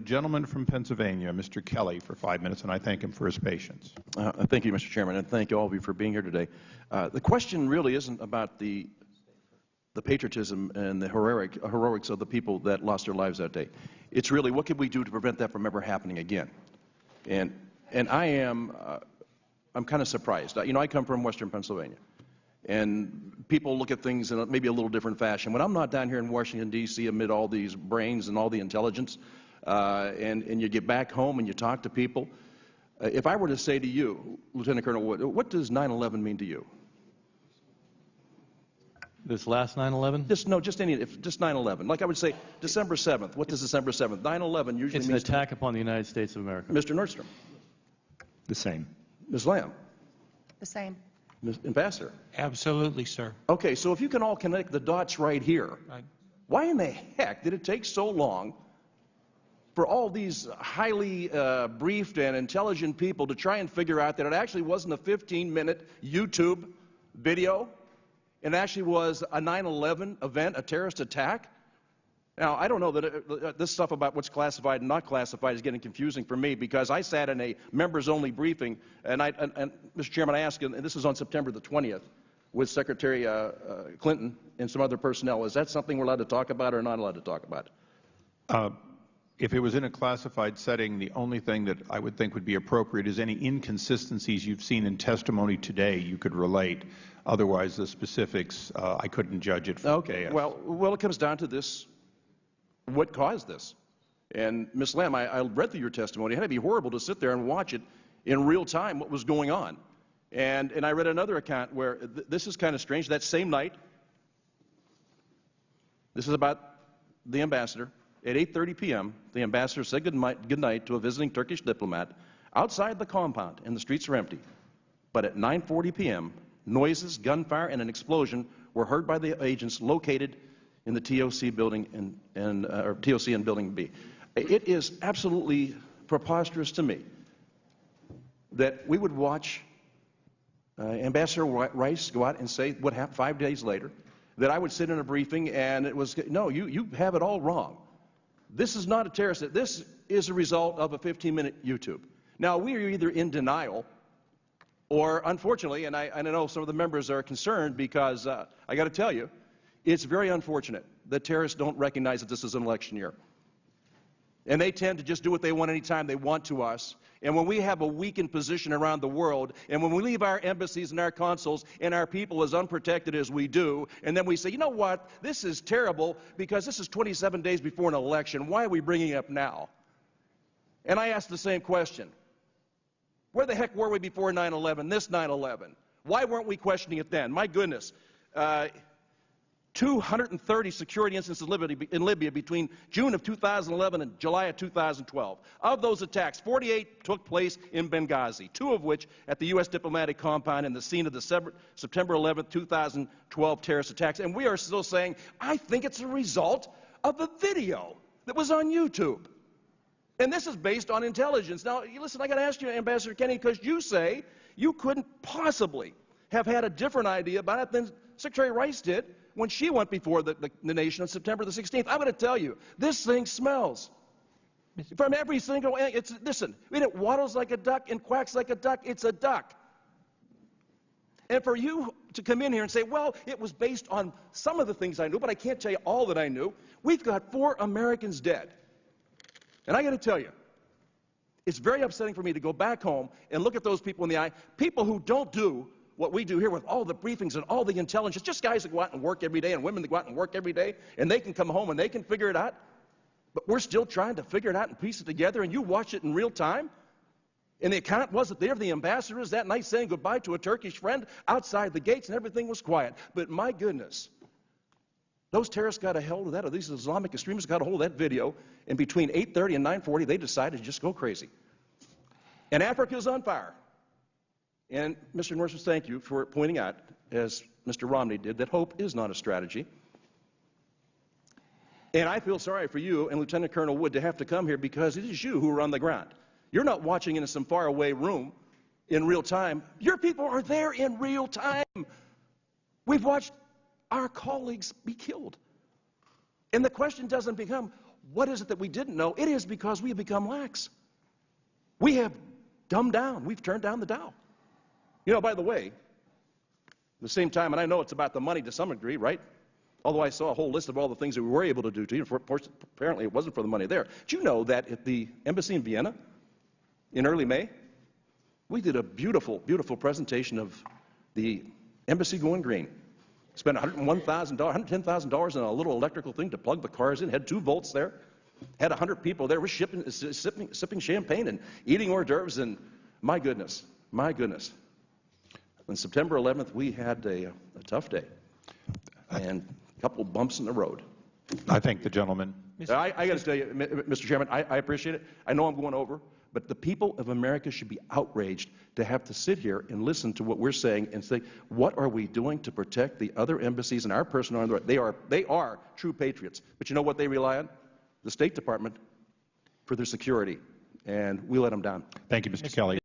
Gentleman from Pennsylvania, Mr. Kelly, for 5 minutes, and I thank him for his patience. Thank you, Mr. Chairman, and thank all of you for being here today. The question really isn't about the patriotism and the heroics of the people that lost their lives that day. It's really what can we do to prevent that from ever happening again. And I'm kind of surprised. You know, I come from Western Pennsylvania, and people look at things in maybe a little different fashion. When I'm not down here in Washington, D.C., amid all these brains and all the intelligence, and you get back home and you talk to people, if I were to say to you, Lieutenant Colonel Wood, what does 9/11 mean to you? This last 9/11? Just 9/11. Like I would say, December 7th. What does December 7th? 9/11 usually means... It's an attack upon the United States of America. Mr. Nordstrom. The same. Ms. Lamb. The same. Ms. Ambassador. Absolutely, sir. Okay, so if you can all connect the dots right here, why in the heck did it take so long for all these highly briefed and intelligent people to try and figure out that it actually wasn't a 15-minute YouTube video? It actually was a 9/11 event, a terrorist attack? Now, I don't know that this stuff about what's classified and not classified is getting confusing for me, because I sat in a members-only briefing, and Mr. Chairman, I asked, and this is on September the 20th, with Secretary Clinton and some other personnel. Is that something we're allowed to talk about or not allowed to talk about? If it was in a classified setting, the only thing that I would think would be appropriate is any inconsistencies you've seen in testimony today you could relate. Otherwise, the specifics, I couldn't judge it. Okay. Well, it comes down to this. What caused this? And Ms. Lamb, I read through your testimony. It had to be horrible to sit there and watch it in real time, what was going on. And I read another account where this is kind of strange. That same night, this is about the ambassador. At 8:30 p.m., the ambassador said good night to a visiting Turkish diplomat outside the compound, and the streets are empty. But at 9:40 p.m., noises, gunfire, and an explosion were heard by the agents located in the TOC building or TOC in Building B. It is absolutely preposterous to me that we would watch Ambassador Rice go out and say what happened 5 days later, that I would sit in a briefing and it was, no, you have it all wrong. This is not a terrorist. This is a result of a 15-minute YouTube. Now, we are either in denial or, unfortunately, and I know some of the members are concerned because I got to tell you, it's very unfortunate that terrorists don't recognize that this is an election year. And they tend to just do what they want anytime they want to us. And when we have a weakened position around the world, and when we leave our embassies and our consuls and our people as unprotected as we do, and then we say, you know what, this is terrible because this is 27 days before an election. Why are we bringing it up now? And I ask the same question. Where the heck were we before 9/11, this 9/11? Why weren't we questioning it then? My goodness. 230 security incidents in Libya between June of 2011 and July of 2012. Of those attacks, 48 took place in Benghazi, 2 of which at the U.S. diplomatic compound and the scene of the September 11, 2012 terrorist attacks. And we are still saying, I think it's a result of the video that was on YouTube. And this is based on intelligence. Now, listen, I got to ask you, Ambassador Kennedy, because you say you couldn't possibly have had a different idea about it than Secretary Rice did when she went before the nation on September the 16th. I'm going to tell you, this thing smells. From every single end. Listen, I mean, it waddles like a duck and quacks like a duck. It's a duck. And for you to come in here and say, well, it was based on some of the things I knew, but I can't tell you all that I knew. We've got 4 Americans dead. And I got to tell you, it's very upsetting for me to go back home and look at those people in the eye, people who don't do what we do here with all the briefings and all the intelligence, just guys that go out and work every day and women that go out and work every day, and they can come home and they can figure it out. But we're still trying to figure it out and piece it together, and you watch it in real time. And the account was that there the ambassador is that night saying goodbye to a Turkish friend outside the gates, and everything was quiet. But my goodness, those terrorists got a hold of that, or these Islamic extremists got a hold of that video, and between 8:30 and 9:40, they decided to just go crazy. And Africa is on fire. And Mr. Norris, thank you for pointing out, as Mr. Romney did, that hope is not a strategy. And I feel sorry for you and Lieutenant Colonel Wood to have to come here because it is you who are on the ground. You're not watching in some faraway room in real time. Your people are there in real time. We've watched our colleagues be killed. And the question doesn't become, what is it that we didn't know? It is because we have become lax. We have dumbed down. We've turned down the Dow. You know, by the way, at the same time, and I know it's about the money to some degree, right? Although I saw a whole list of all the things that we were able to do to you. Apparently it wasn't for the money there. Did you know that at the embassy in Vienna in early May, we did a beautiful, beautiful presentation of the embassy going green. Spent $101,000, $110,000 on a little electrical thing to plug the cars in. Had 2 volts there. Had 100 people there. We're sipping champagne and eating hors d'oeuvres. And my goodness, my goodness. On September 11th, we had a tough day and a couple bumps in the road. I thank the gentleman. I got to tell you, Mr. Chairman, I appreciate it. I know I'm going over. But the people of America should be outraged to have to sit here and listen to what we're saying and say, what are we doing to protect the other embassies and our personnel on the road? They are true patriots. But you know what they rely on? The State Department for their security. And we let them down. Thank you, Mr. Kelly.